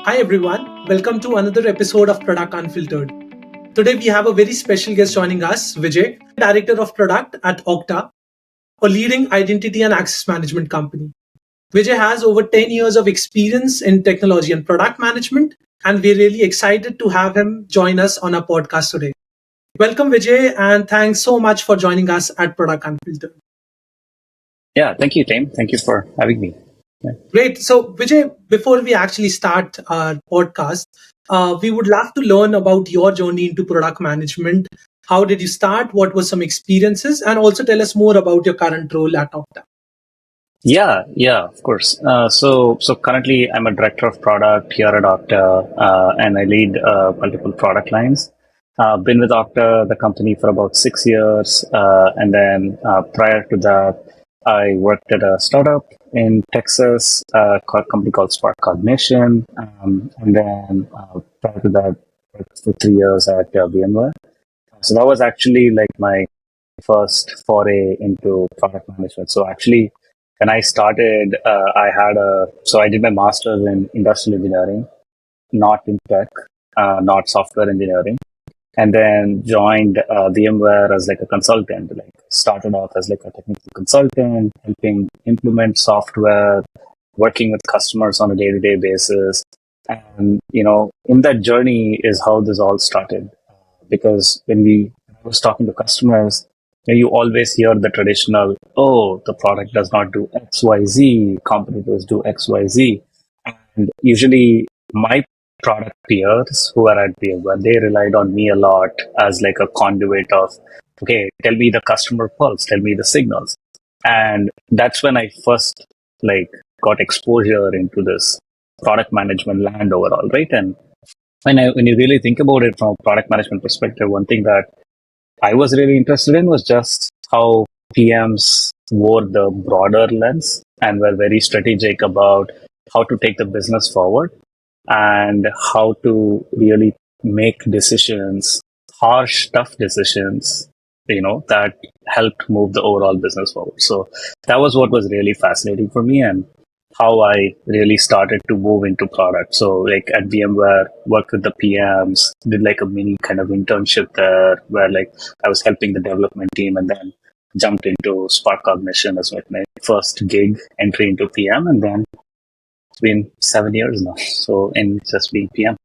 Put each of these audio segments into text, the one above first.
Hi everyone, welcome to another episode of Product Unfiltered. Today we have a very special guest joining us, Vijay, Director of Product at Okta, a leading identity and access management company. Vijay has over 10 years of experience in technology and product management, and we're really excited to have him join us on our podcast today. Welcome, Vijay, and thanks so much for joining us at Product Unfiltered. Yeah, thank you, Tim. Thank you for having me. Yeah. Great. So, Vijay, before we actually start our podcast, we would love to learn about your journey into product management. How did you start? What were some experiences? And also tell us more about your current role at Okta. Yeah, of course. So currently I'm a director of product here at Okta, and I lead multiple product lines. Been with Okta, the company, for about 6 years, and then prior to that, I worked at a startup in Texas, company called Spark Cognition, and then prior to that, worked for 3 years at VMware. So that was actually like my first foray into product management. So actually, when I started, I did my master's in industrial engineering, not in tech, not software engineering, and then joined VMware as like a consultant. Like started off as like a technical consultant, helping implement software, working with customers on a day-to-day basis. And in that journey is how this all started. Because I was talking to customers, you always hear the traditional, oh, the product does not do XYZ, competitors do XYZ. And usually my product peers who are at VMware, they relied on me a lot as like a conduit of, okay, tell me the customer pulse, tell me the signals. And that's when I first like got exposure into this product management land overall, right? And when you really think about it from a product management perspective, one thing that I was really interested in was just how PMs wore the broader lens and were very strategic about how to take the business forward and how to really make decisions, harsh, tough decisions, that helped move the overall business forward. So that was what was really fascinating for me and how I really started to move into product. So like at VMware, worked with the PMs, did like a mini kind of internship there where like I was helping the development team and then jumped into Spark Cognition as like my first gig entry into PM. And then it's been 7 years now. So in just being PM.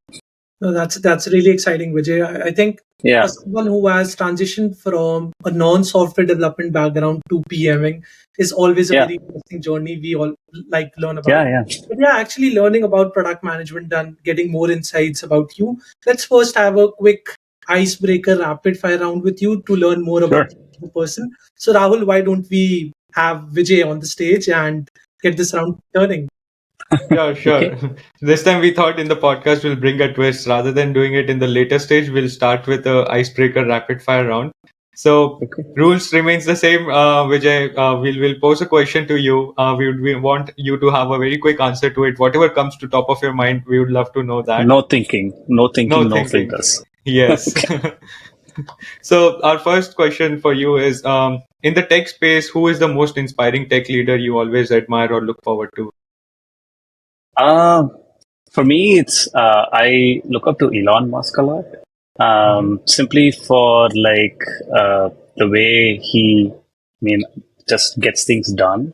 No, that's really exciting, Vijay. I think Yeah. as someone who has transitioned from a non-software development background to PMing is always a Yeah. very interesting journey. We all like to learn about. Yeah. But yeah, actually learning about product management and getting more insights about you. Let's first have a quick icebreaker rapid fire round with you to learn more about the person. So Rahul, why don't we have Vijay on the stage and get this round turning? Yeah, sure. Okay. This time we thought in the podcast we'll bring a twist. Rather than doing it in the later stage, we'll start with a icebreaker rapid fire round. So Okay. rules remains the same, Vijay. We'll pose a question to you. We want you to have a very quick answer to it. Whatever comes to top of your mind, we would love to know that. No thinking, No no thinking. filters. Yes. So our first question for you is, in the tech space, who is the most inspiring tech leader you always admire or look forward to? For me, it's I look up to Elon Musk a lot, simply for like the way just gets things done,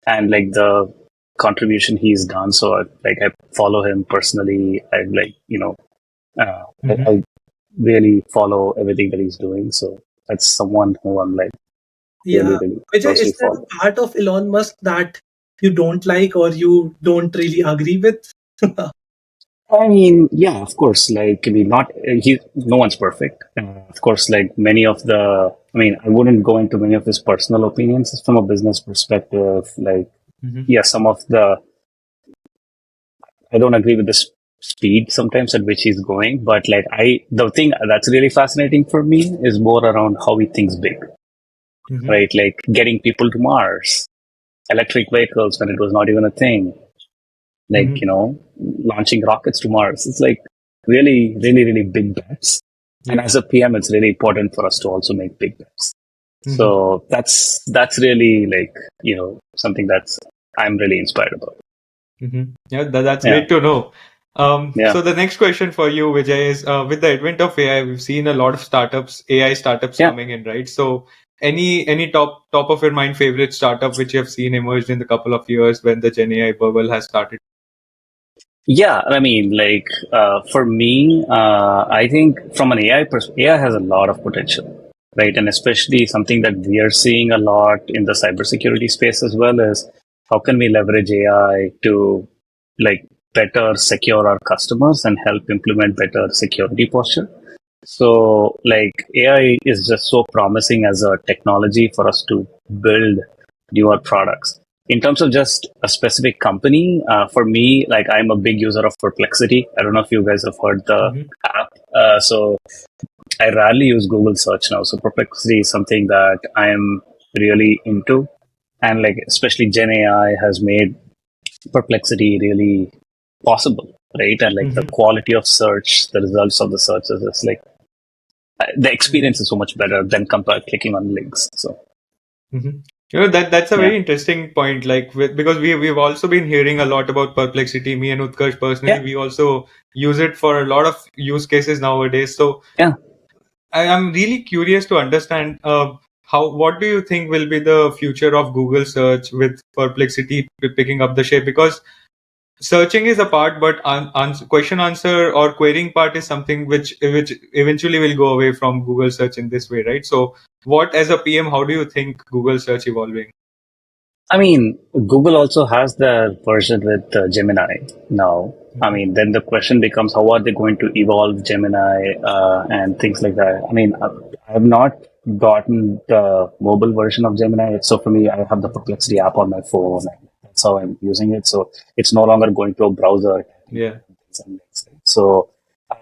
and like the contribution he's done. So I follow him personally. I really follow everything that he's doing. So that's someone who I'm like Yeah. really Vijay, closely is there a follow. part of Elon Musk that you don't like or you don't really agree with? I mean, yeah, of course. Like, I mean, no one's perfect. Of course, like I wouldn't go into many of his personal opinions from a business perspective. Like, yeah, I don't agree with the speed sometimes at which he's going, but like, the thing that's really fascinating for me is more around how he thinks big, right? Like getting people to Mars, electric vehicles when it was not even a thing, like, launching rockets to Mars. It's like really big bets. And as a PM, it's really important for us to also make big bets. So that's really like, something that's I'm really inspired about. Yeah, that's great to know. Yeah. So the next question for you, Vijay, is with the advent of AI, we've seen a lot of startups, AI startups Yeah. coming in, right? So any top of your mind favorite startup which you have seen emerged in the couple of years when the Gen AI bubble has started? Yeah, I mean, for me, I think from an AI perspective, AI has a lot of potential, right? And especially something that we are seeing a lot in the cybersecurity space as well is how can we leverage AI to like better secure our customers and help implement better security posture. So, like AI is just so promising as a technology for us to build newer products. In terms of just a specific company, for me, like I'm a big user of Perplexity. I don't know if you guys have heard the Mhm. app. So I rarely use Google search now. So Perplexity is something that I am really into. And like, especially Gen AI has made Perplexity really possible, right? And like the Mhm. quality of search, the results of the searches is like the experience is so much better than compared clicking on links. So Mhm. That's a yeah, very interesting point. Because we've also been hearing a lot about Perplexity. Me and Utkarsh personally, yeah, we also use it for a lot of use cases nowadays. So yeah. I am really curious to understand how what do you think will be the future of Google search with Perplexity picking up the shape? Because searching is a part, but question answer or querying part is something which eventually will go away from Google search in this way, right? So what as a PM, how do you think Google search evolving? I mean, Google also has their version with Gemini now. I Mhm. mean, then the question becomes how are they going to evolve Gemini and things like that. I mean, I have not gotten the mobile version of Gemini. So for me, I have the Perplexity app on my phone. And that's how I'm using it. So it's no longer going to a browser. Yeah. So I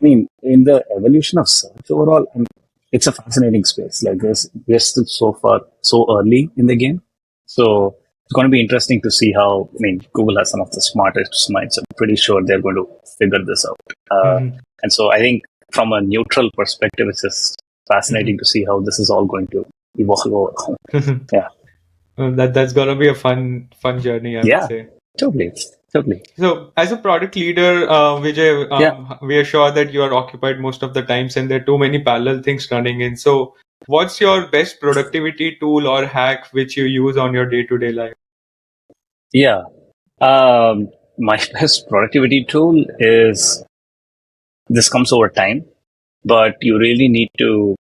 mean, in the evolution of search overall, it's a fascinating space. Like we're still so far, so early in the game. So it's going to be interesting to see how, I mean, Google has some of the smartest minds. I'm pretty sure they're going to figure this out. Mhm. And so I think from a neutral perspective, it's just fascinating Mhm. to see how this is all going to evolve. Yeah. That's gonna be a fun journey, I would Yeah. say. Totally. Totally. So, as a product leader, Vijay, Yeah. we are sure that you are occupied most of the times, and there are too many parallel things running in. So, what's your best productivity tool or hack which you use on your day-to-day life? Yeah. My best productivity tool is this comes over time, but you really need to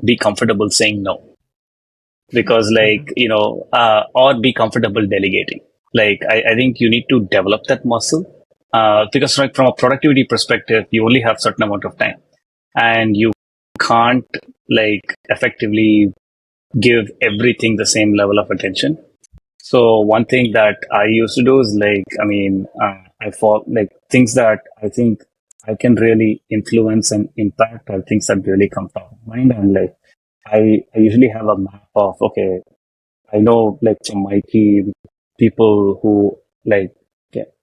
be comfortable saying no because Mhm. or be comfortable delegating. I think you need to develop that muscle because like from a productivity perspective, you only have certain amount of time and you can't like effectively give everything the same level of attention. So one thing that I used to do is I thought like things that I think I can really influence and impact are things that really come top of mind. And like I usually have a map of okay, I know like from my team, people who like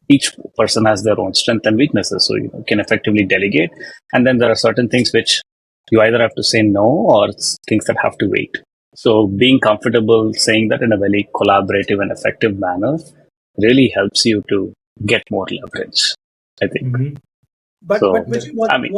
each person has their own strength and weaknesses, so you can effectively delegate. And then there are certain things which you either have to say no or it's things that have to wait. So being comfortable saying that in a very collaborative and effective manner really helps you to get more leverage, I think. Mhm. But So Vijay, I mean,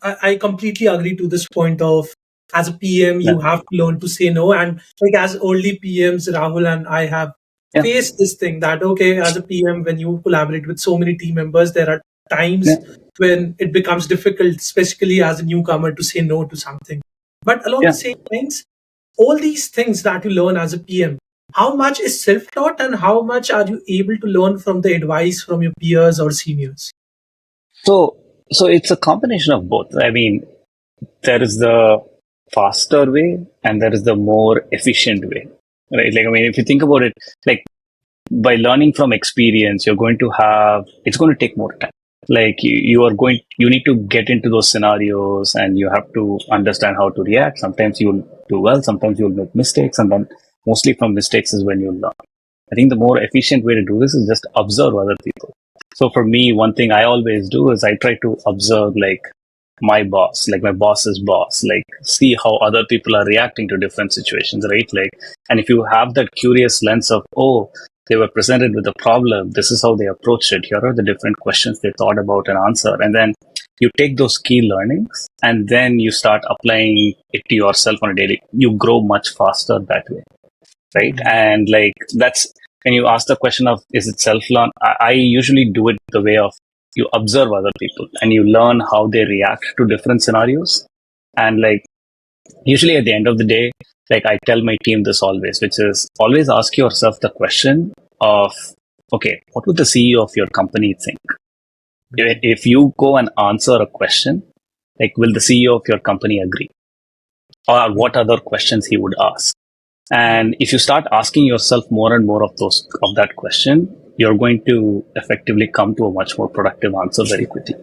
I completely agree to this point of as a PM yeah, you have to learn to say no, and like as early PMs Rahul and I have yeah, faced this thing that okay, as a PM when you collaborate with so many team members there are yeah, times when it becomes difficult, especially as a newcomer, to say no to something. But along yeah. the same lines, all these things that you learn as a PM, how much is self-taught and how much are you able to learn from the advice from your peers or seniors? So so it's a combination of both. I mean, there is the faster way and there is the more efficient way, right? Like I mean, if you think about it, like by learning from experience, you're going to have it's going to take more time. Like you need to get into those scenarios and you have to understand how to react. Sometimes you'll do well, sometimes you'll make mistakes, and then mostly from mistakes is when you learn. I think the more efficient way to do this is just observe other people. So for me, one thing I always do is I try to observe like my boss, like my boss's boss, like see how other people are reacting to different situations, right? Like, and if you have that curious lens of, oh, They were presented with a problem. This is how they approached it. Here are the different questions they thought about and answer. And then you take those key learnings and then you start applying it to yourself on a daily. You grow much faster that way, right? And like that's when you ask the question of is it self-learn? I usually do it the way of you observe other people and you learn how they react to different scenarios. And like usually at the end of the day, like I tell my team this always, which is always ask yourself the question of, okay, what would the CEO of your company think? If you go and answer a question, like will the CEO of your company agree? Or what other questions he would ask? And if you start asking yourself more and more of that question, you're going to effectively come to a much more productive answer very quickly.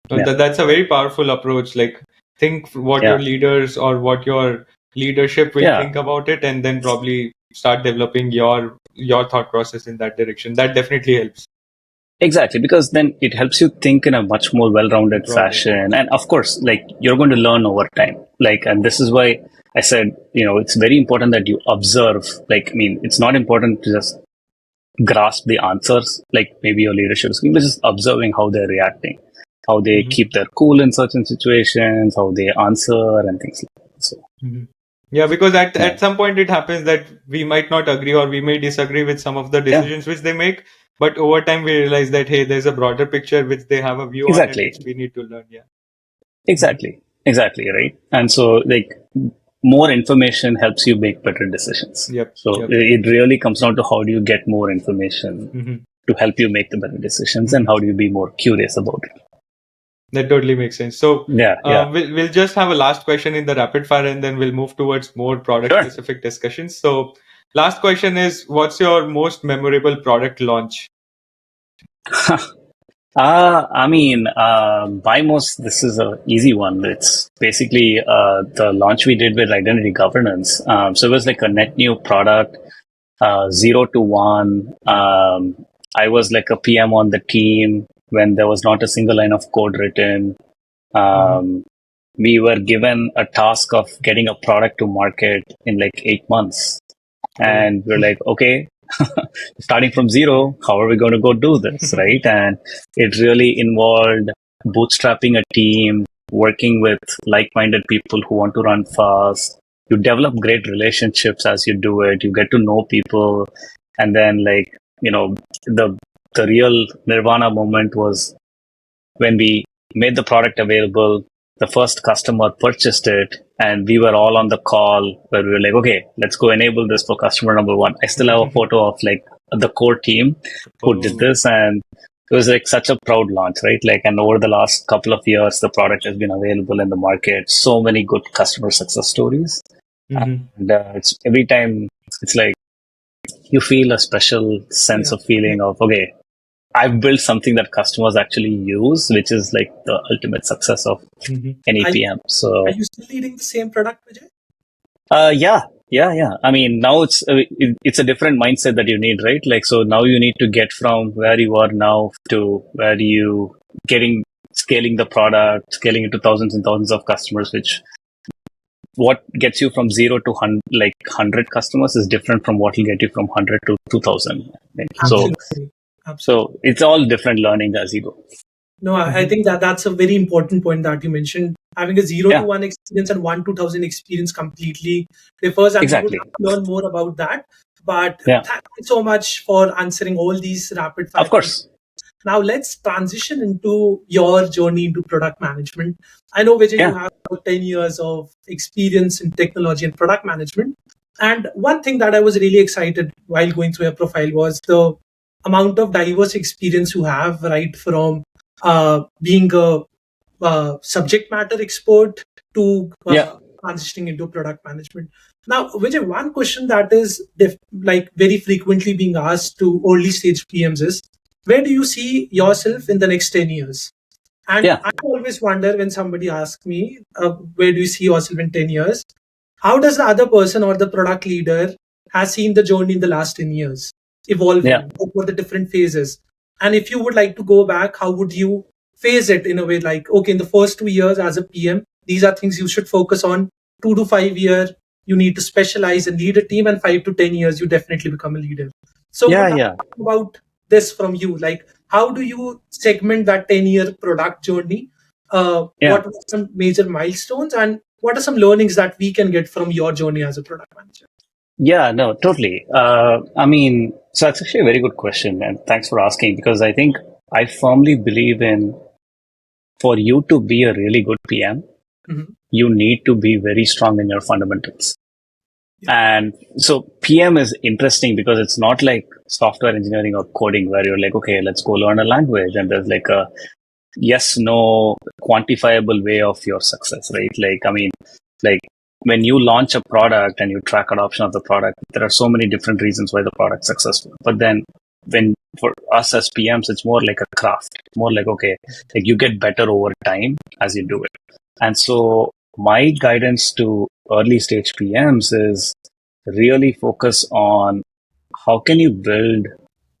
That's a very powerful approach. Like think what your leaders or what your leadership will think about it, and then probably start developing your thought process in that direction. That definitely helps. Exactly, because then it helps you think in a much more well-rounded fashion. And of course, like you're going to learn over time. Like, and this is why I said, it's very important that you observe. Like, I mean, it's not important to just grasp the answers, like maybe your leadership is, but just observing how they're reacting, how they keep their cool in certain situations, how they answer and things like that. So. Yeah, because at some point it happens that we might not agree or we may disagree with some of the decisions which they make. But over time, we realize that, hey, there's a broader picture which they have a view on and which we need to learn. Yeah. Exactly, right? And so, like, more information helps you make better decisions. It really comes down to how do you get more information to help you make the better decisions and how do you be more curious about it. That totally makes sense. So, we'll just have a last question in the rapid fire and then we'll move towards more product-specific discussions. So, last question is, what's your most memorable product launch? I mean, by most, this is an easy one. It's basically the launch we did with Identity Governance. So it was like a net new product, 0 to 1. I was like a PM on the team when there was not a single line of code written. We were given a task of getting a product to market in like 8 months. And we're like, okay, starting from 0, how are we going to go do this, right? And it really involved bootstrapping a team, working with like-minded people who want to run fast. You develop great relationships as you do it. You get to know people. And then like, the real nirvana moment was when we made the product available. The first customer purchased it and we were all on the call where we were like, okay, let's go enable this for customer number 1. I still have a photo of like the core team who did this, and it was like such a proud launch, right? Like, and over the last couple of years, the product has been available in the market. So many good customer success stories. And it's every time it's like you feel a special sense of feeling of, okay, I've built something that customers actually use, which is like the ultimate success of any PM. So, are you still leading the same product, Vijay? Yeah. I mean, now it's a different mindset that you need, right? Like, so now you need to get from where you are now to where you scaling the product, scaling it to thousands and thousands of customers, which what gets you from 0 to 100 customers is different from what will get you from 100 to 2000. Right? Absolutely. So it's all different learning as you go. No, I think that's a very important point that you mentioned. Having a 0 to 1 experience and 1 to 1000 experience completely differs. And we would have to learn more about that. But thank you so much for answering all these rapid fire. Of course. Now let's transition into your journey into product management. I know, Vijay, you have about 10 years of experience in technology and product management. And one thing that I was really excited while going through your profile was the amount of diverse experience you have, right from being a subject matter expert to transitioning into product management. Now, Vijay, one question that is very frequently being asked to early stage PMs is, where do you see yourself in the next 10 years? And I always wonder when somebody asks me, where do you see yourself in 10 years? How does the other person or the product leader has seen the journey in the last 10 years evolving over the different phases? And if you would like to go back, how would you phase it in a way like, okay, in the first 2 years as a PM, these are things you should focus on. 2 to 5 year, you need to specialize and lead a team, and 5 to 10 years, you definitely become a leader. So Yeah, would like yeah. to talk about this from you. Like, how do you segment that 10-year product journey? Yeah. What are some major milestones, and what are some learnings that we can get from your journey as a product manager? Yeah, no, totally. So that's actually a very good question, and thanks for asking, because I think I firmly believe in, for you to be a really good PM, Mhm. you need to be very strong in your fundamentals. Yeah. And so PM is interesting because it's not like software engineering or coding where you're like, okay, let's go learn a language, and there's like a yes, no quantifiable way of your success, right? Like when you launch a product and you track adoption of the product, there are so many different reasons why the product's successful. But then when for us as PMs, it's more like a craft, more like, okay, like you get better over time as you do it. And so my guidance to early stage PMs is really focus on how can you build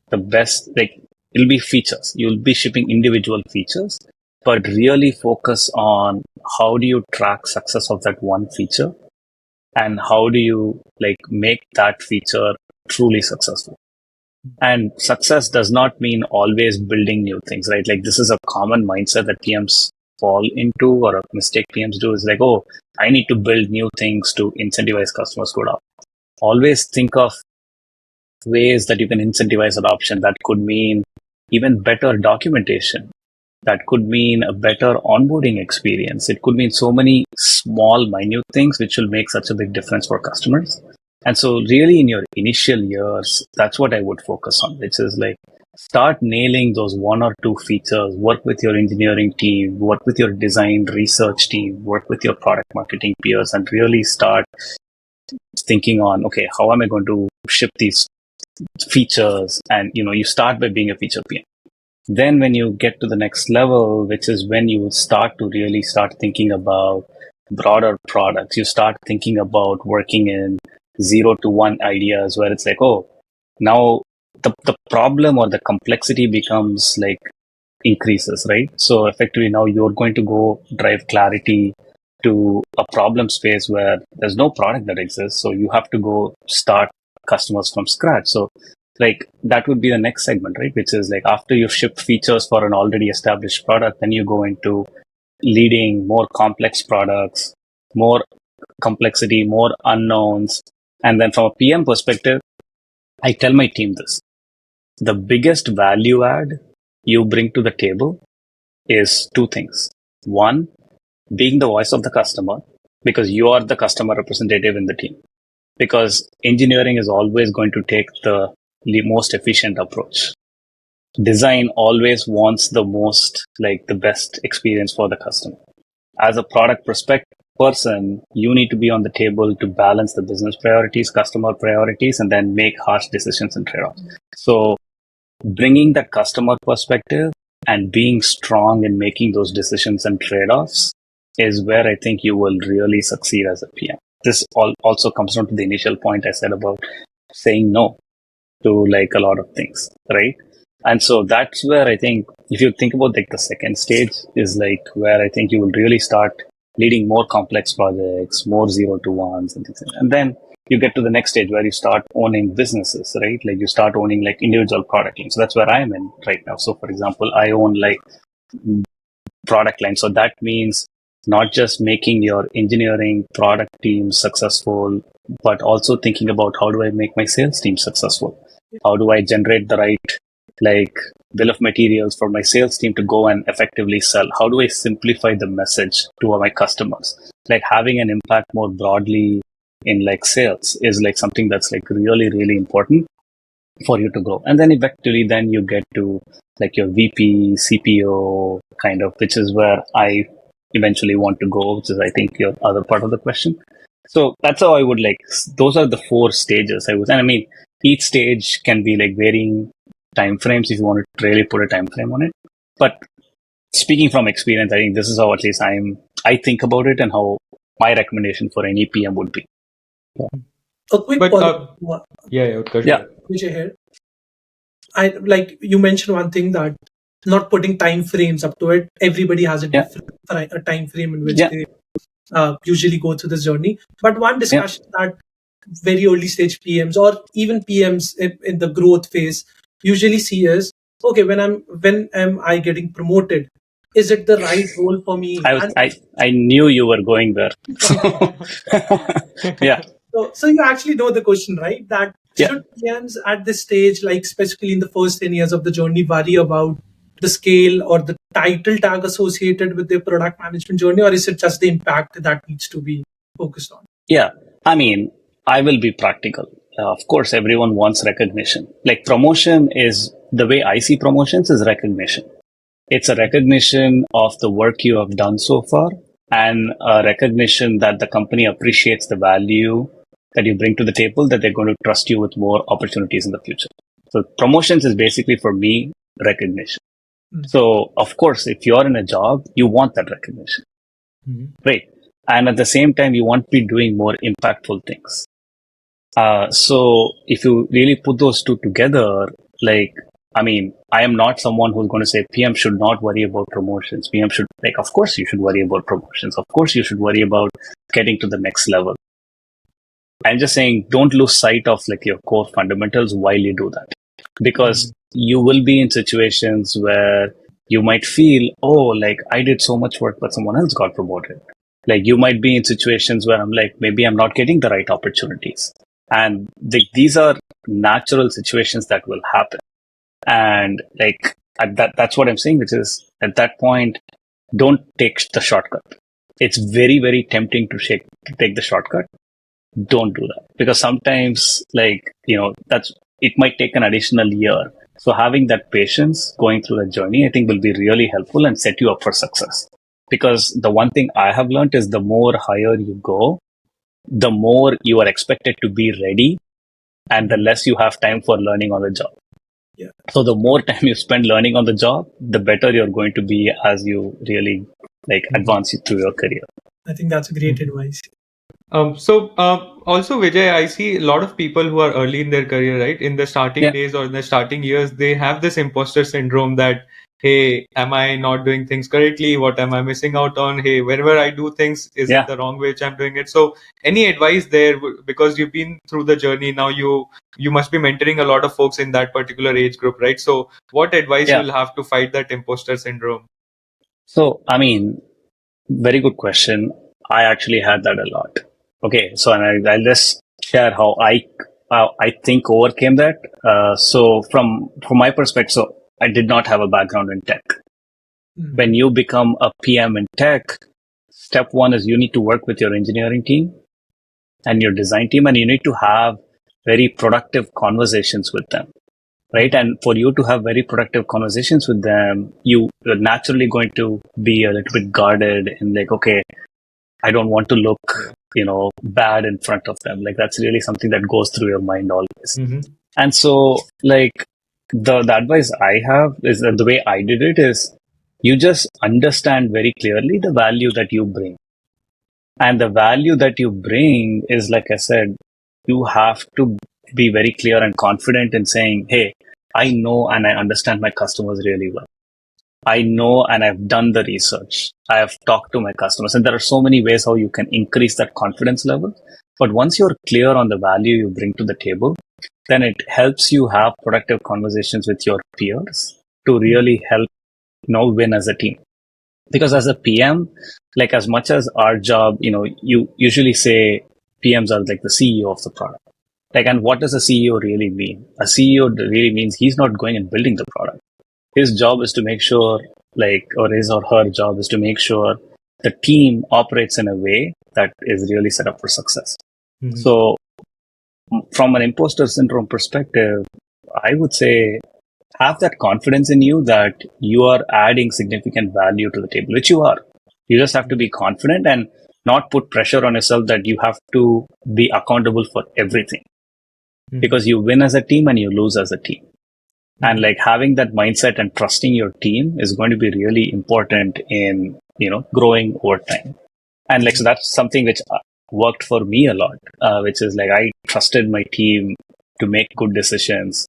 the best, like it'll be features. You'll be shipping individual features, but really focus on how do you track success of that one feature and how do you like make that feature truly successful. And success does not mean always building new things, right? Like this is a common mindset that PMs fall into, or a mistake PMs do is like, oh, I need to build new things to incentivize customers to adopt. Always think of ways that you can incentivize adoption. That could mean even better documentation. That could mean a better onboarding experience. It could mean so many small, minute things which will make such a big difference for customers. And so, really, in your initial years, that's what I would focus on, which is like start nailing those one or two features, work with your engineering team, work with your design research team, work with your product marketing peers, and really start thinking on, okay, how am I going to ship these features? And you start by being a feature PM. Then when you get to the next level, which is when you start to really start thinking about broader products, you start thinking about working in 0 to 1 ideas where it's like, oh, now the problem or the complexity becomes like increases, right? So effectively now you're going to go drive clarity to a problem space where there's no product that exists. So you have to go start customers from scratch. So like that would be the next segment, right? Which is like after you've shipped features for an already established product, then you go into leading more complex products, more complexity, more unknowns. And then from a PM perspective, I tell my team this. The biggest value add you bring to the table is two things. One, being the voice of the customer, because you are the customer representative in the team. Because engineering is always going to take the most efficient approach. Design always wants the most, like the best experience for the customer. As a product person, you need to be on the table to balance the business priorities, customer priorities, and then make harsh decisions and trade-offs. So bringing that customer perspective and being strong in making those decisions and trade-offs is where I think you will really succeed as a PM. This also comes down to the initial point I said about saying no to like a lot of things, right? And so that's where I think if you think about like the second stage is like where I think you will really start leading more complex projects, more 0 to 1s and things. And then you get to the next stage where you start owning businesses, right? Like you start owning like individual product lines. So that's where I am in right now. So for example, I own like product lines. So that means not just making your engineering product team successful, but also thinking about how do I make my sales team successful? How do I generate the right like bill of materials for my sales team to go and effectively sell? How do I simplify the message to my customers? Like having an impact more broadly in like sales is like something that's like really, really important for you to grow. And then eventually then you get to like your VP, CPO kind of, which is where I eventually want to go, which is I think your other part of the question. So that's how I would like, those are the 4 stages and I mean, each stage can be like varying time frames if you want to really put a time frame on it. But speaking from experience, I think this is how at least I think about it and how my recommendation for any PM would be. A quick But follow-up. Utkarsh, Yeah. Vijay here. I like you mentioned one thing that not putting time frames up to it. Everybody has a Yeah. different a time frame in which Yeah. they usually go through this journey. But one discussion that very early stage PMs or even PMs in the growth phase usually see is, okay, when am I getting promoted? Is it the right role for me? I knew you were going there. Yeah. So you actually know the question, right? That Yeah. should PMs at this stage, like specifically in the first 10 years of the journey, worry about the scale or the title tag associated with their product management journey, or is it just the impact that needs to be focused on? Yeah. I mean, I will be practical. Of course, everyone wants recognition. Like promotion is the way I see promotions is recognition. It's a recognition of the work you have done so far and a recognition that the company appreciates the value that you bring to the table, that they're going to trust you with more opportunities in the future. So promotions is basically for me recognition. So of course, if you're in a job, you want that recognition, right? And at the same time, you want to be doing more impactful things. So if you really put those two together, like, I mean, I am not someone who's going to say PM should not worry about promotions. PM should, like, of course you should worry about promotions. Of course you should worry about getting to the next level. I'm just saying, don't lose sight of like your core fundamentals while you do that, because you will be in situations where you might feel, oh, like I did so much work, but someone else got promoted. Like you might be in situations where I'm like, maybe I'm not getting the right opportunities. And these are natural situations that will happen. And like that's what I'm saying, which is at that point, don't take the shortcut. It's very, very tempting to take the shortcut. Don't do that, because sometimes, like, it might take an additional year. So having that patience going through the journey, I think will be really helpful and set you up for success. Because the one thing I have learned is the more higher you go, the more you are expected to be ready and the less you have time for learning on the job. Yeah. So the more time you spend learning on the job, the better you're going to be as you really advance through your career. I think that's a great advice. Also, Vijay, I see a lot of people who are early in their career, right? In the starting days or in the starting years, they have this imposter syndrome that, hey, am I not doing things correctly? What am I missing out on? Hey, whenever I do things, is it the wrong way which I'm doing it? So any advice there, because you've been through the journey now, you must be mentoring a lot of folks in that particular age group, right? So what advice you will have to fight that imposter syndrome? So, I mean, very good question. I actually had that a lot. Okay, so I'll just share how I think overcame that. So from my perspective, so I did not have a background in tech. When you become a PM in tech, step one is you need to work with your engineering team and your design team, and you need to have very productive conversations with them, right? And for you to have very productive conversations with them, you're naturally going to be a little bit guarded and like, okay, I don't want to look, bad in front of them. Like that's really something that goes through your mind always. And so like the advice I have is that the way I did it is you just understand very clearly the value that you bring. And the value that you bring is, like I said, you have to be very clear and confident in saying, hey, I know and I understand my customers really well. I know and I've done the research. I have talked to my customers, and there are so many ways how you can increase that confidence level. But once you're clear on the value you bring to the table, then it helps you have productive conversations with your peers to really help, win as a team. Because as a PM, like as much as our job, you usually say PMs are like the CEO of the product. Like, and what does a CEO really mean? A CEO really means he's not going and building the product. His job is to make sure, or his or her job is to make sure the team operates in a way that is really set up for success. So from an imposter syndrome perspective, I would say have that confidence in you that you are adding significant value to the table, which you are. You just have to be confident and not put pressure on yourself that you have to be accountable for everything. Because you win as a team and you lose as a team. And like having that mindset and trusting your team is going to be really important in, growing over time. And like, so that's something which worked for me a lot, which is like, I trusted my team to make good decisions.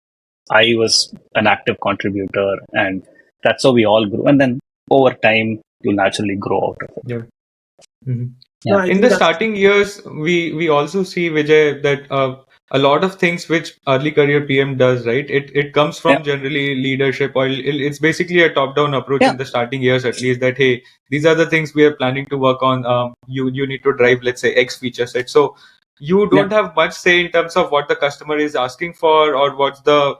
I was an active contributor, and that's how we all grew. And then over time, you'll naturally grow out of it. Yeah. No, I In think the that's starting years, we also see, Vijay, that a lot of things which early career PM does, right? It comes Yeah. from generally leadership, or it's basically a top down approach Yeah. in the starting years, at least, that hey, these are the things we are planning to work on. You need to drive, let's say, X feature set. So you don't have much say in terms of what the customer is asking for, or what's the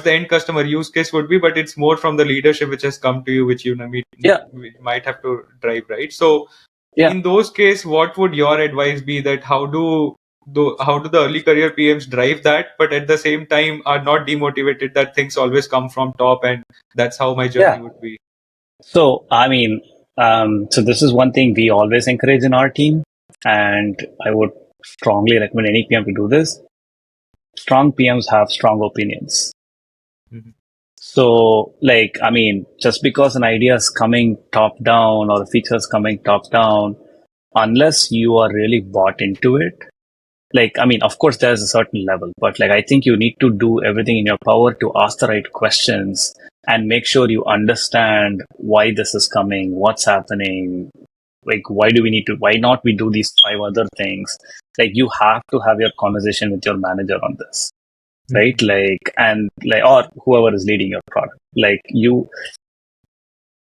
end customer use case would be, but it's more from the leadership which has come to you, which Yeah. we might have to drive, right? So Yeah. in those case, what would your advice be, that how do the early career PMs drive that, but at the same time are not demotivated that things always come from top, and that's how my journey Yeah. would be? So, I mean, so this is one thing we always encourage in our team, and I would strongly recommend any PM to do this. Strong PMs have strong opinions. Mhm. So, like, I mean, just because an idea is coming top down or a feature is coming top down, unless you are really bought into it, like, I mean, of course, there's a certain level, but like, I think you need to do everything in your power to ask the right questions and make sure you understand why this is coming, what's happening, like, why not we do these five other things? Like, you have to have your conversation with your manager on this, right? Like, and like, or whoever is leading your product, like,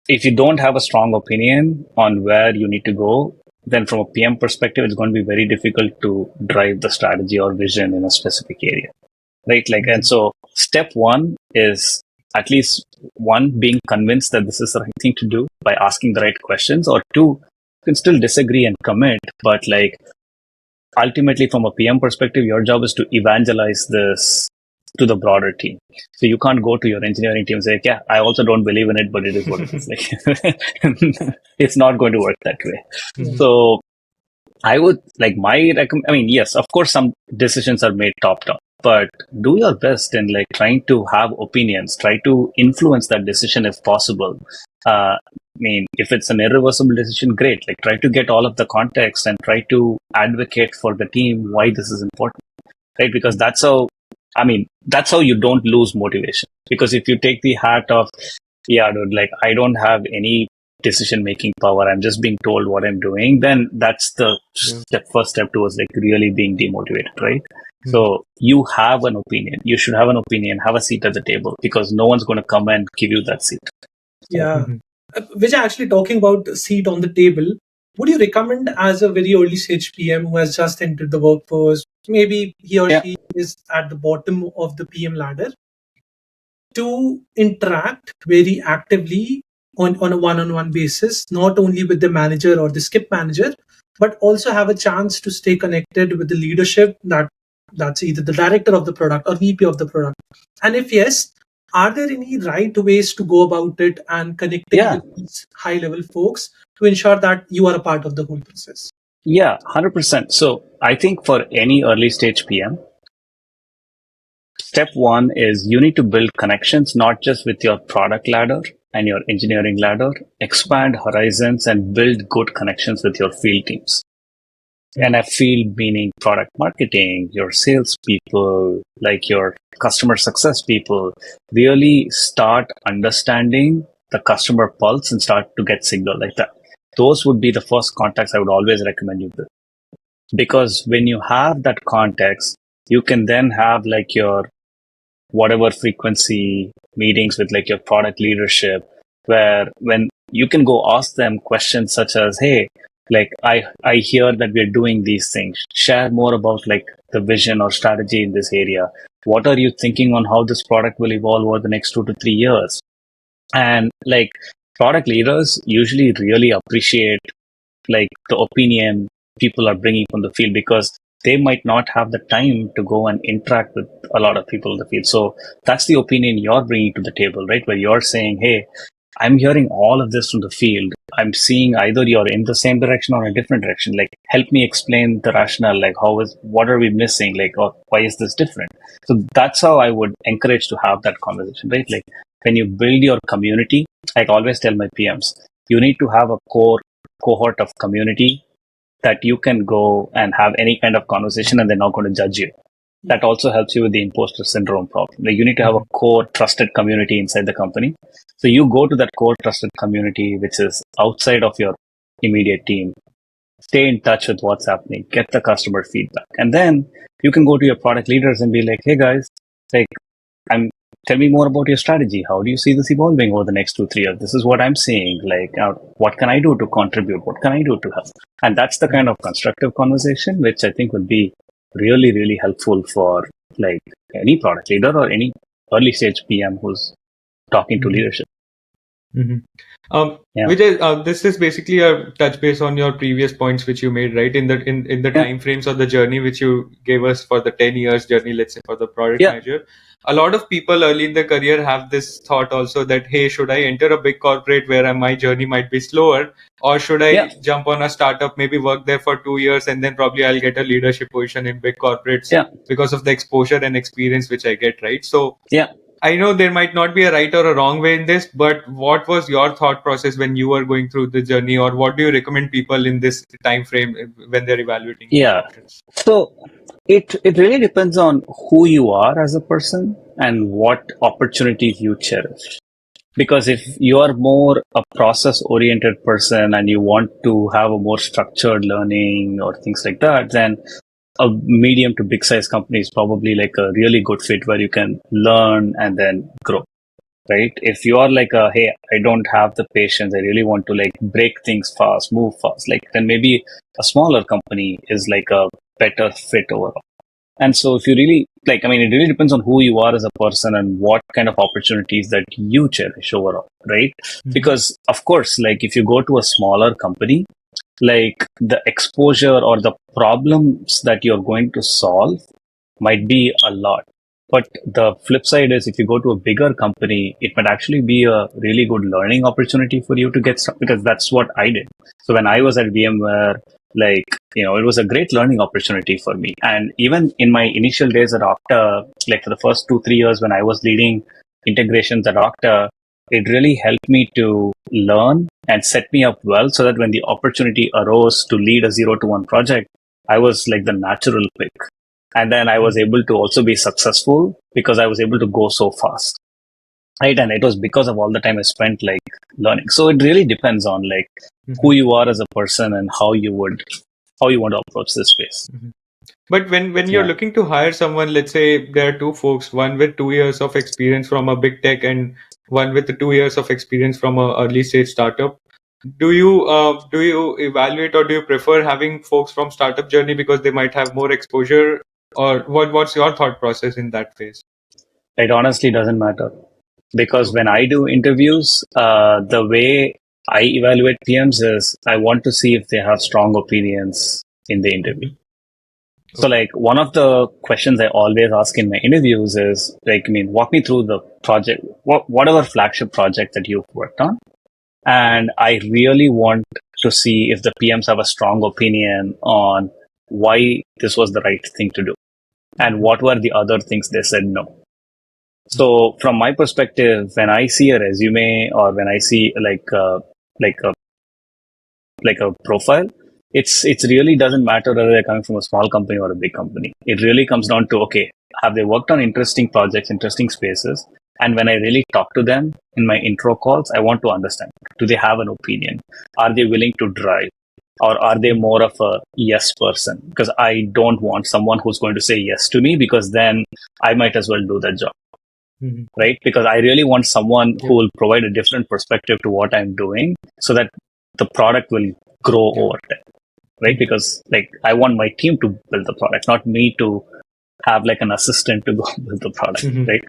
if you don't have a strong opinion on where you need to go, then from a PM perspective, it's going to be very difficult to drive the strategy or vision in a specific area, right? Like, and so step one is at least one, being convinced that this is the right thing to do by asking the right questions, or two, you can still disagree and commit, but like, ultimately from a PM perspective, your job is to evangelize this to the broader team. So you can't go to your engineering team and say, yeah, I also don't believe in it, but it is what it is. Like, it's not going to work that way. Mhm. So I would like I mean, yes, of course, some decisions are made top down, but do your best in like trying to have opinions, try to influence that decision if possible. I mean, if it's an irreversible decision, great. Like, try to get all of the context and try to advocate for the team why this is important, right? Because I mean, that's how you don't lose motivation. Because if you take the hat of, yeah, dude, like, I don't have any decision making power, I'm just being told what I'm doing, then that's the first step towards like really being demotivated, right? So you have an opinion. You should have an opinion, have a seat at the table, because no one's going to come and give you that seat. yeah. Vijay, actually talking about the seat on the table, would you recommend as a very early stage PM who has just entered the workforce, maybe he or Yeah. she is at the bottom of the PM ladder, to interact very actively on a one-on-one basis, not only with the manager or the skip manager, but also have a chance to stay connected with the leadership that's either the director of the product or VP of the product? And if yes, are there any right ways to go about it and connecting Yeah. with these high level folks to ensure that you are a part of the whole process? Yeah, 100%. So I think for any early stage PM, step one is you need to build connections, not just with your product ladder and your engineering ladder, expand horizons and build good connections with your field teams. And a field meaning product marketing, your sales people, like your customer success people, really start understanding the customer pulse and start to get signal like that. Those would be the first contacts I would always recommend you with. Because when you have that context, you can then have like your whatever frequency meetings with like your product leadership, where when you can go ask them questions such as, hey, like, I hear that we're doing these things, share more about like the vision or strategy in this area. What are you thinking on how this product will evolve over the next 2 to 3 years? And like, product leaders usually really appreciate like the opinion people are bringing from the field, because they might not have the time to go and interact with a lot of people in the field. So that's the opinion you're bringing to the table, right? Where you're saying, hey, I'm hearing all of this from the field. I'm seeing either you're in the same direction or a different direction. Like, help me explain the rationale. Like, what are we missing? Like, or why is this different? So that's how I would encourage to have that conversation, right? Like, when you build your community, like I always tell my PMs, you need to have a core cohort of community that you can go and have any kind of conversation and they're not going to judge you. That also helps you with the imposter syndrome problem. Like, you need to have a core trusted community inside the company. So you go to that core trusted community, which is outside of your immediate team, stay in touch with what's happening, get the customer feedback, and then you can go to your product leaders and be like, hey guys, like, tell me more about your strategy. How do you see this evolving over the next 2-3 years? This is what I'm seeing. Like, what can I do to contribute? What can I do to help? And that's the kind of constructive conversation which I think would be really, really helpful for like any product leader or any early stage PM who's talking to leadership. Mm-hmm. Yeah. Vijay, this is basically a touch base on your previous points which you made, right? In the time frames of the journey which you gave us for the 10 years journey, let's say for the product manager. A lot of people early in their career have this thought also that, hey, should I enter a big corporate where my journey might be slower, or should I jump on a startup, maybe work there for 2 years, and then probably I'll get a leadership position in big corporates because of the exposure and experience which I get, right? So I know there might not be a right or a wrong way in this, but what was your thought process when you were going through the journey, or what do you recommend people in this time frame when they're evaluating these options? So it really depends on who you are as a person and what opportunities you cherish. Because if you are more a process oriented person and you want to have a more structured learning or things like that, then a medium to big size company is probably like a really good fit where you can learn and then grow, right? If you are like hey, I don't have the patience, I really want to like break things fast, move fast, like then maybe a smaller company is like a better fit overall. And so if you really like, I mean, it really depends on who you are as a person and what kind of opportunities that you cherish overall, right? Because of course, like if you go to a smaller company, like the exposure or the problems that you're going to solve might be a lot. But the flip side is if you go to a bigger company, it might actually be a really good learning opportunity for you to get stuff, because that's what I did. So when I was at VMware, like, you know, it was a great learning opportunity for me. And even in my initial days at Okta, like for the first 2-3 years when I was leading integrations at Okta, it really helped me to learn and set me up well so that when the opportunity arose to lead a 0 to 1 project, I was like the natural pick. And then I was able to also be successful because I was able to go so fast. Right. And it was because of all the time I spent like learning. So it really depends on like who you are as a person and how you want to approach this space. But when you're looking to hire someone, let's say there are two folks, one with 2 years of experience from a big tech and one with 2 years of experience from a early stage startup, do you evaluate or do you prefer having folks from startup journey because they might have more exposure, or what's your thought process in that phase? It honestly doesn't matter, because when I do interviews, the way I evaluate PMs is I want to see if they have strong opinions in the interview. So like one of the questions I always ask in my interviews is like, I mean, walk me through the project, whatever flagship project that you've worked on. And I really want to see if the PMs have a strong opinion on why this was the right thing to do and what were the other things they said no. So from my perspective, when I see a resume or when I see like a profile, it's really doesn't matter whether they're coming from a small company or a big company. It really comes down to, okay, have they worked on interesting projects, interesting spaces? And when I really talk to them in my intro calls, I want to understand, do they have an opinion? Are they willing to drive? Or are they more of a yes person? Because I don't want someone who's going to say yes to me, because then I might as well do the job. Right? Because I really want someone who will provide a different perspective to what I'm doing so that the product will grow over time. Right? Because like I want my team to build the product, not me to have like an assistant to go build the product, right?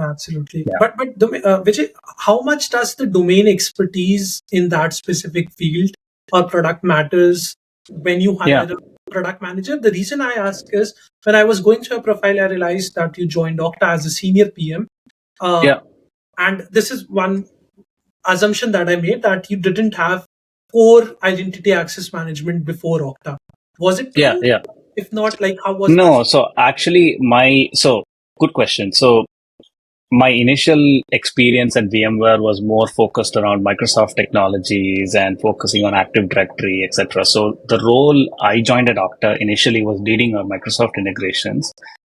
Absolutely. Yeah. But Vijay, how much does the domain expertise in that specific field or product matters when you hire a product manager? The reason I ask is when I was going through your profile, I realized that you joined Okta as a senior PM. And this is one assumption that I made, that you didn't have core identity access management before Okta. Was it true? Yeah. If not, like how was No, so actually good question. So my initial experience at VMware was more focused around Microsoft technologies and focusing on Active Directory, etc. So the role I joined at Okta initially was leading our Microsoft integrations,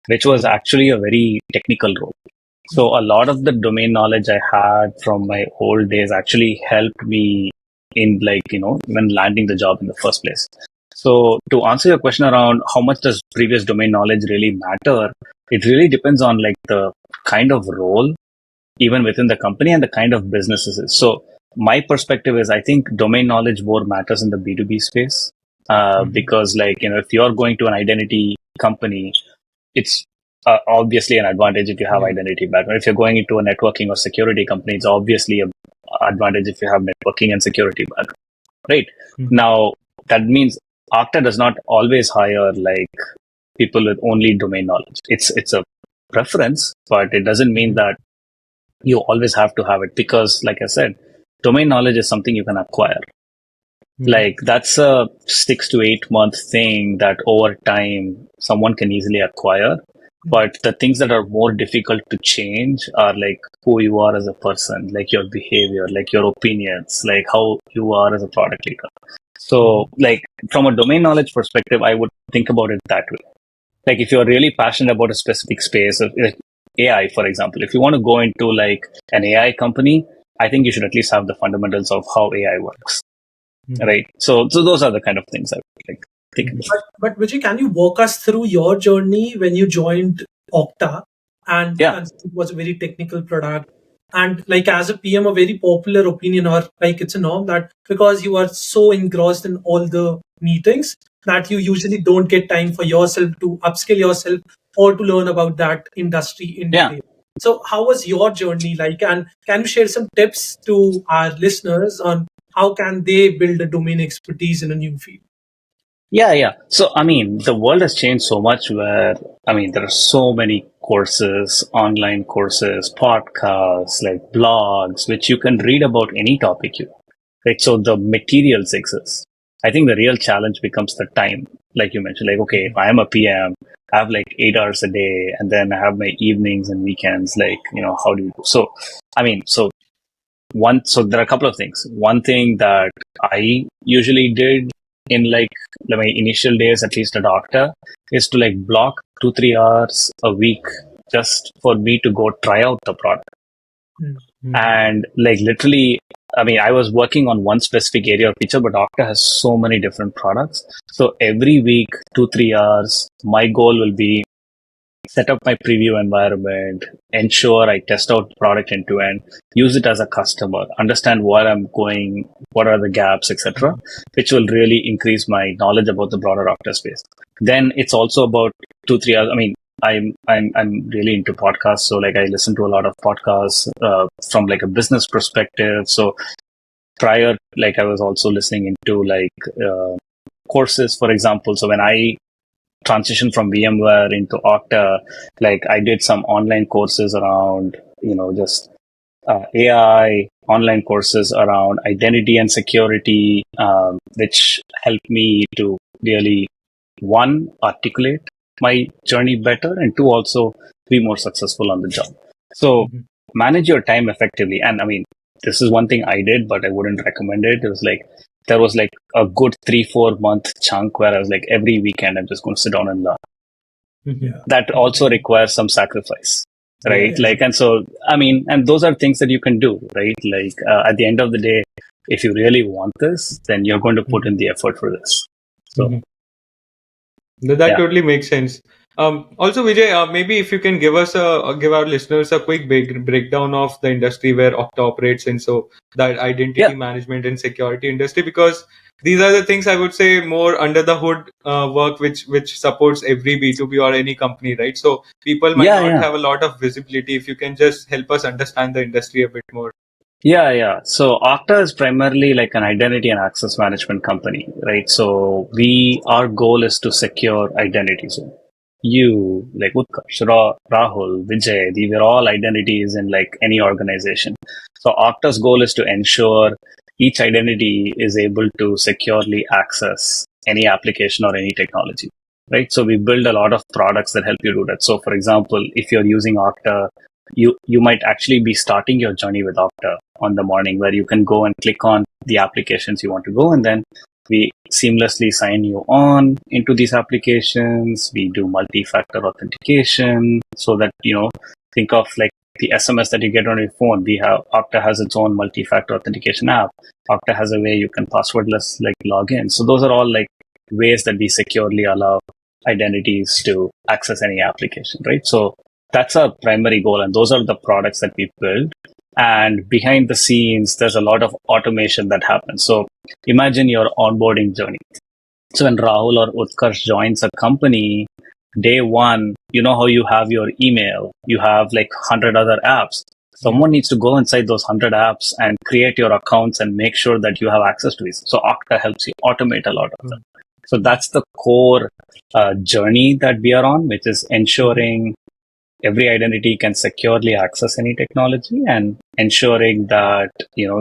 which was actually a very technical role. So a lot of the domain knowledge I had from my old days actually helped me in like, when landing the job in the first place. So to answer your question around how much does previous domain knowledge really matter, it really depends on like the kind of role even within the company and the kind of businesses it is. So my perspective is I think domain knowledge more matters in the B2B space because like, if you're going to an identity company, it's obviously an advantage if you have identity background. If you're going into a networking or security company, it's obviously an advantage if you have networking and security background, right? Now, that means Okta does not always hire like people with only domain knowledge. It's a preference, but it doesn't mean that you always have to have it because, like I said, domain knowledge is something you can acquire. Like that's a 6 to 8 month thing that over time someone can easily acquire. But the things that are more difficult to change are like who you are as a person, like your behavior, like your opinions, like how you are as a product leader. So like from a domain knowledge perspective, I would think about it that way. Like if you're really passionate about a specific space, like AI, for example, if you want to go into like an AI company, I think you should at least have the fundamentals of how AI works. Right. So those are the kind of things I would like think about. But Vijay, can you walk us through your journey when you joined Okta and it was a very technical product? And like as a PM, a very popular opinion or like it's a norm that because you are so engrossed in all the meetings that you usually don't get time for yourself to upskill yourself or to learn about that industry in detail. So how was your journey like? And can you share some tips to our listeners on how can they build a domain expertise in a new field? Yeah. So, I mean, the world has changed so much where, I mean, there are so many courses, online courses, podcasts, like blogs, which you can read about any topic you, right? So the materials exist. I think the real challenge becomes the time, like you mentioned, like, okay, if I am a PM, I have like 8 hours a day and then I have my evenings and weekends, like, how do you do? So, I mean, so there are a couple of things. One thing that I usually did in like my initial days, at least at Okta, is to like block 2-3 hours a week just for me to go try out the product. And like literally, I mean, I was working on one specific area or feature, but Okta has so many different products. So every week, 2-3 hours, my goal will be set up my preview environment, ensure I test out the product end to end, use it as a customer, understand where I'm going, what are the gaps, etc., which will really increase my knowledge about the broader Okta space. Then it's also about 2-3 hours. I mean, I'm really into podcasts, so like I listen to a lot of podcasts from like a business perspective. So prior, like I was also listening into like courses, for example. So when I transition from VMware into Okta, like I did some online courses around, just AI, online courses around identity and security, which helped me to really, one, articulate my journey better, and two, also be more successful on the job. So manage your time effectively. And I mean, this is one thing I did, but I wouldn't recommend it. It was like, there was like a good 3-4 month chunk where I was like, every weekend I'm just going to sit down and learn. That also requires some sacrifice, right? Like, and so, I mean, and those are things that you can do, right? Like at the end of the day, if you really want this, then you're going to put in the effort for this. So that totally makes sense. Also, Vijay, maybe if you can give our listeners a quick breakdown of the industry where Okta operates in, so that identity management and security industry, because these are the things I would say more under the hood work which supports every B2B or any company, right? So people might not have a lot of visibility. If you can just help us understand the industry a bit more. Yeah. So Okta is primarily like an identity and access management company, right? So our goal is to secure identities. So you, like Utkarsh, Rahul, Vijay, these are all identities in like any organization. So Okta's goal is to ensure each identity is able to securely access any application or any technology, right? So we build a lot of products that help you do that. So for example, if you're using Okta, you might actually be starting your journey with Okta on the morning, where you can go and click on the applications you want to go, and then we seamlessly sign you on into these applications. We do multi-factor authentication so that, think of like the SMS that you get on your phone. Okta has its own multi-factor authentication app. Okta has a way you can passwordless like log in. So those are all like ways that we securely allow identities to access any application, right? So that's our primary goal, and those are the products that we build. And behind the scenes, there's a lot of automation that happens. So imagine your onboarding journey. So when Rahul or Utkarsh joins a company, day one, you know how you have your email, you have like 100 other apps. Someone needs to go inside those 100 apps and create your accounts and make sure that you have access to these. So Okta helps you automate a lot of them. So that's the core journey that we are on, which is ensuring every identity can securely access any technology and ensuring that,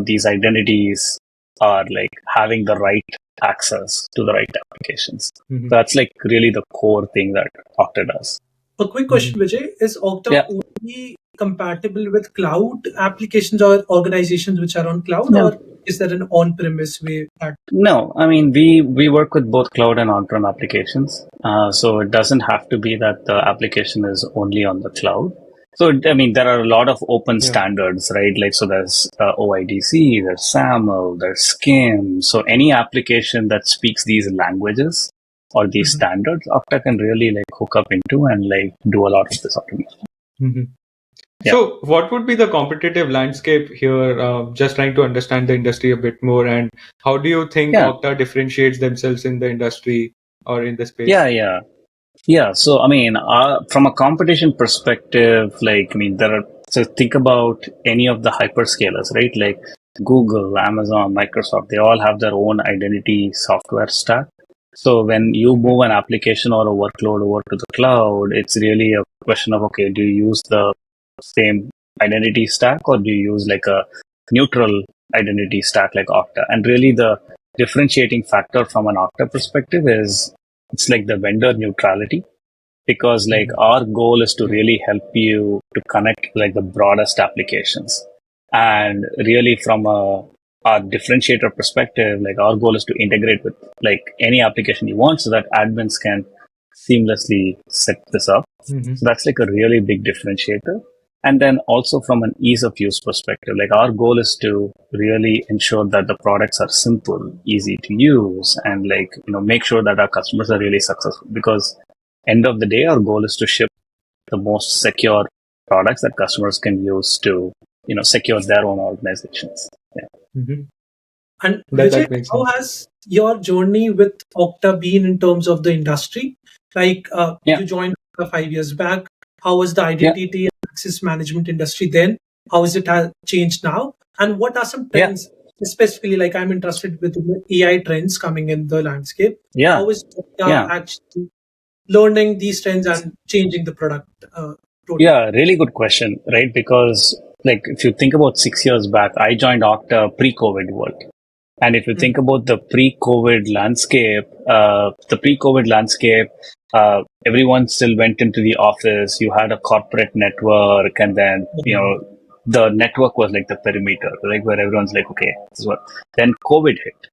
these identities are like having the right access to the right applications. Mhm. So that's like really the core thing that Okta does. A quick question, Vijay. Is Okta Yeah. only compatible with cloud applications or organizations which are on cloud, No. or is there an on-premise way that? No, I mean, we work with both cloud and on-prem applications. So it doesn't have to be that the application is only on the cloud. So, I mean, there are a lot of open standards, right? Like, so there's OIDC, there's SAML, there's SCIM. So any application that speaks these languages or these standards, Okta can really like hook up into and like do a lot of this automation. Mhm. Yeah. So, what would be the competitive landscape here? Just trying to understand the industry a bit more, and how do you think Yeah. Okta differentiates themselves in the industry or in the space? Yeah. So, I mean, from a competition perspective, so think about any of the hyperscalers, right? Like Google, Amazon, Microsoft, they all have their own identity software stack. So when you move an application or a workload over to the cloud, it's really a question of, okay, do you use the same identity stack or do you use like a neutral identity stack like Okta? And really the differentiating factor from an Okta perspective is it's like the vendor neutrality, because like our goal is to really help you to connect like the broadest applications. And really from our differentiator perspective, like our goal is to integrate with like any application you want so that admins can seamlessly set this up. Mhm. So that's like a really big differentiator. And then also from an ease of use perspective, like our goal is to really ensure that the products are simple, easy to use, and like, make sure that our customers are really successful, because end of the day, our goal is to ship the most secure products that customers can use to, secure their own organizations. Yeah. Mhm. And That Vijay, makes how sense. has your journey with Okta been in terms of the industry? Like Yeah. you joined Okta 5 years back. How was the identity and access management industry then? How has it changed now? And what are some Yeah. trends, specifically? Like I'm interested with the AI trends coming in the landscape. Yeah. How is Okta Yeah. actually learning these trends and changing the product? Roadmap? Yeah, really good question, right? Because like if you think about 6 years back, I joined Okta pre-COVID world. And if you think about the pre-COVID landscape, everyone still went into the office. You had a corporate network, and then the network was like the perimeter, like where everyone's like, okay, this is what. Then COVID hit.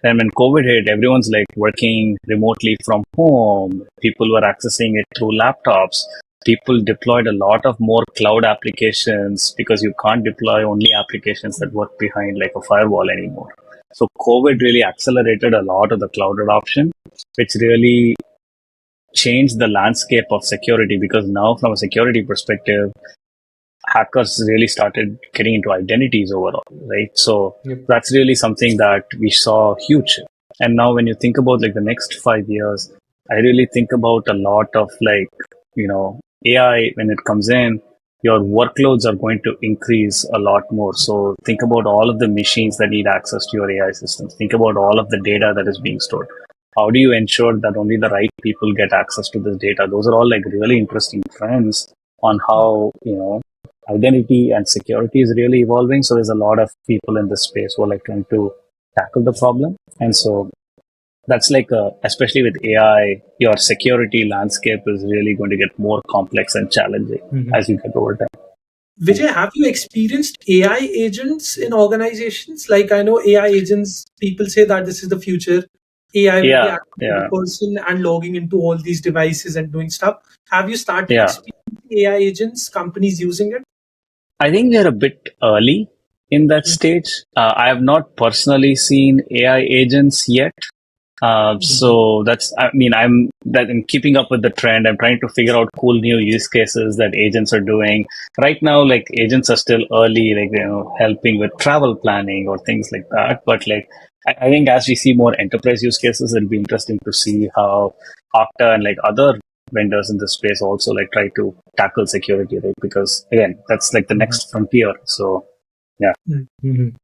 And when COVID hit, everyone's like working remotely from home. People were accessing it through laptops. People deployed a lot of more cloud applications because you can't deploy only applications that work behind like a firewall anymore. So COVID really accelerated a lot of the cloud adoption, which really changed the landscape of security, because now from a security perspective, hackers really started getting into identities overall, right? So that's really something that we saw huge. And now when you think about like the next 5 years, I really think about a lot of like, AI when it comes in, your workloads are going to increase a lot more. So think about all of the machines that need access to your AI systems. Think about all of the data that is being stored. How do you ensure that only the right people get access to this data? Those are all like really interesting trends on how, identity and security is really evolving. So there's a lot of people in this space who are like trying to tackle the problem. And so that's like, especially with AI, your security landscape is really going to get more complex and challenging as you get over time. Vijay, have you experienced AI agents in organizations? Like I know AI agents, people say that this is the future. AI will be acting as a person and logging into all these devices and doing stuff. Have you started experiencing AI agents, companies using it? I think we are a bit early in that stage. I have not personally seen AI agents yet, So I'm keeping up with the trend. I'm trying to figure out cool new use cases that agents are doing. Right now, like agents are still early, like, helping with travel planning or things like that. But like, I think as we see more enterprise use cases, it'll be interesting to see how Okta and like other vendors in this space also like try to tackle security, right? Because again, that's like the next frontier. So yeah. Mhm.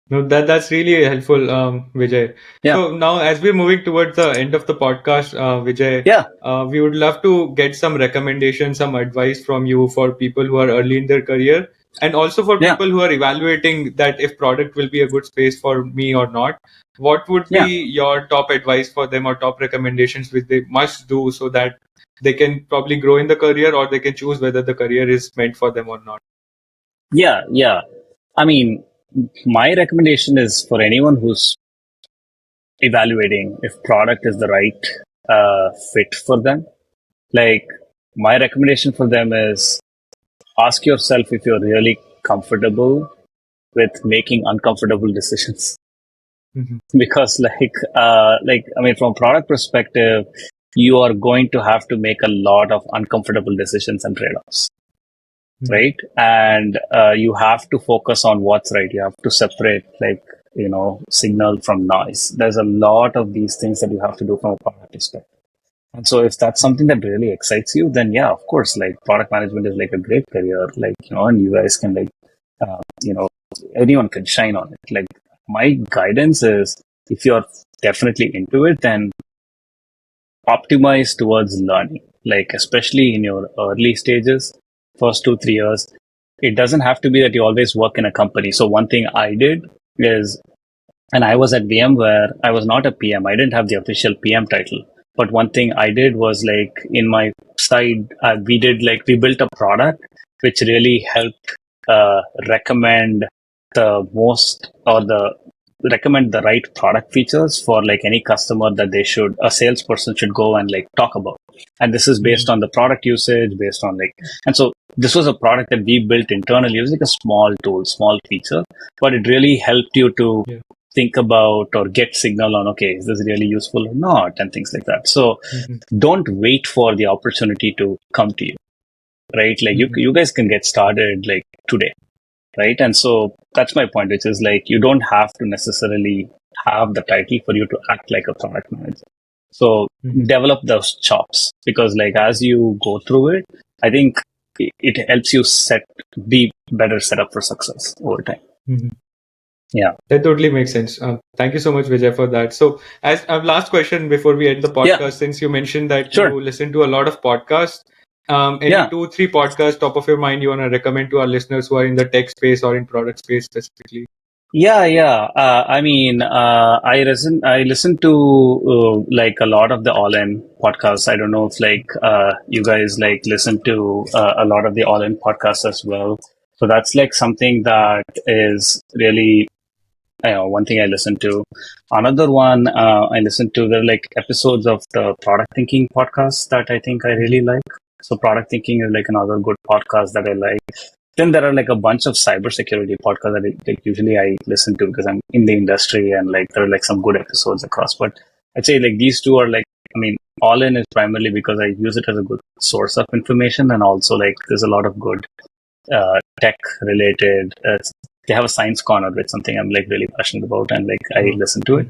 No, that's really helpful, Vijay. Yeah. So now, as we're moving towards the end of the podcast, Vijay, Yeah. we would love to get some recommendations, some advice from you for people who are early in their career, and also for Yeah. people who are evaluating that if product will be a good space for me or not. What would be Yeah. your top advice for them or top recommendations which they must do so that they can probably grow in the career or they can choose whether the career is meant for them or not? Yeah. Yeah. I mean, my recommendation is for anyone who's evaluating if product is the right fit for them. Like, my recommendation for them is ask yourself if you're really comfortable with making uncomfortable decisions. Mhm. Because from a product perspective, you are going to have to make a lot of uncomfortable decisions and trade-offs. Right? And you have to focus on what's right. You have to separate, signal from noise. There's a lot of these things that you have to do from a product perspective. And so if that's something that really excites you, then yeah, of course, like product management is like a great career, and you guys can anyone can shine on it. Like, my guidance is, if you're definitely into it, then optimize towards learning, like especially in your early stages, first 2-3 years. It doesn't have to be that you always work in a company. So one thing I did is, and I was at VMware, I was not a PM. I didn't have the official PM title. But one thing I did was, like, in my side, we built a product which really helped recommend the most, or recommend the right product features for like any customer that a salesperson should go and like talk about. And this is based on the product usage, based on and so this was a product that we built internally. It was like a small tool, small feature, but it really helped you to think about or get signal on, okay, is this really useful or not, and things like that. So don't wait for the opportunity to come to you, right? Like, you guys can get started like today, right? And so that's my point, which is like, you don't have to necessarily have the title for you to act like a product manager. So develop those chops, because like as you go through it, I think it helps you be better set up for success over time. Yeah, that totally makes sense. Thank you so much, Vijay, for that. So, as last question before we end the podcast, since you mentioned that you listen to a lot of podcasts, any 2-3 podcasts top of your mind you want to recommend to our listeners who are in the tech space or in product space specifically? Yeah. I listen to like a lot of the All In podcasts. I don't know if you guys like listen to a lot of the All In podcasts as well. So that's like something that is really, one thing I listen to. Another one I listen to, there are like episodes of the Product Thinking podcast that I think I really like. So Product Thinking is like another good podcast that I like. Then there are like a bunch of cybersecurity podcasts that usually I listen to because I'm in the industry, and like there are like some good episodes across. But I'd say like these two are like, All In is primarily because I use it as a good source of information, and also like there's a lot of good tech related. They have a science corner with something I'm like really passionate about, and like I listen to it.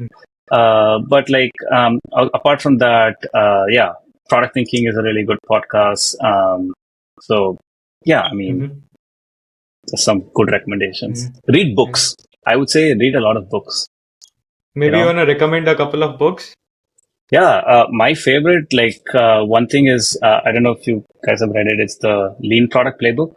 But like apart from that, Product Thinking is a really good podcast. So yeah, some good recommendations. Read books. I would say read a lot of books. Maybe you want to recommend a couple of books? Yeah, my favorite, one thing is, I don't know if you guys have read it, it's the Lean Product Playbook.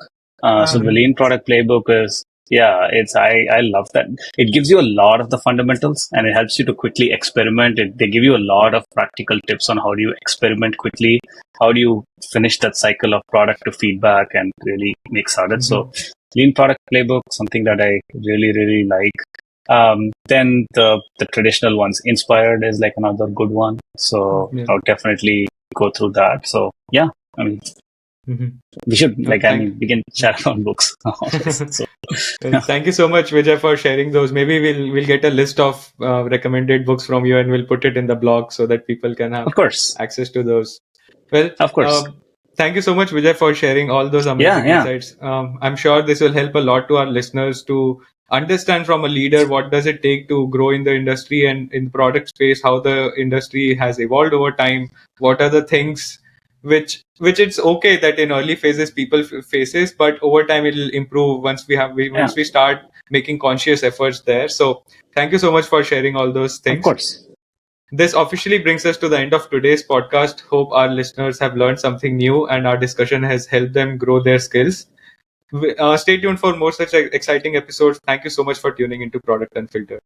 So the Lean Product Playbook is, I love that. It gives you a lot of the fundamentals, and it helps you to quickly experiment. They give you a lot of practical tips on how do you experiment quickly, how do you finish that cycle of product to feedback and really make started. So Lean Product Playbook, something that I really, really like. Then the traditional ones, Inspired is like another good one. So I'll definitely go through that. So yeah, We should we can share our books. So, thank you so much, Vijay, for sharing those. Maybe we'll get a list of recommended books from you, and we'll put it in the blog so that people can have of course, access to those. Well, of course. thank you so much, Vijay, for sharing all those amazing insights. I'm sure this will help a lot to our listeners to understand from a leader what does it take to grow in the industry and in the product space, how the industry has evolved over time, what are the things which it's okay that in early phases people faces, but over time it'll improve once once we start making conscious efforts there. So thank you so much for sharing all those things. Of course. This officially brings us to the end of today's podcast. Hope our listeners have learned something new and our discussion has helped them grow their skills. Stay tuned for more such exciting episodes. Thank you so much for tuning into Product Unfiltered.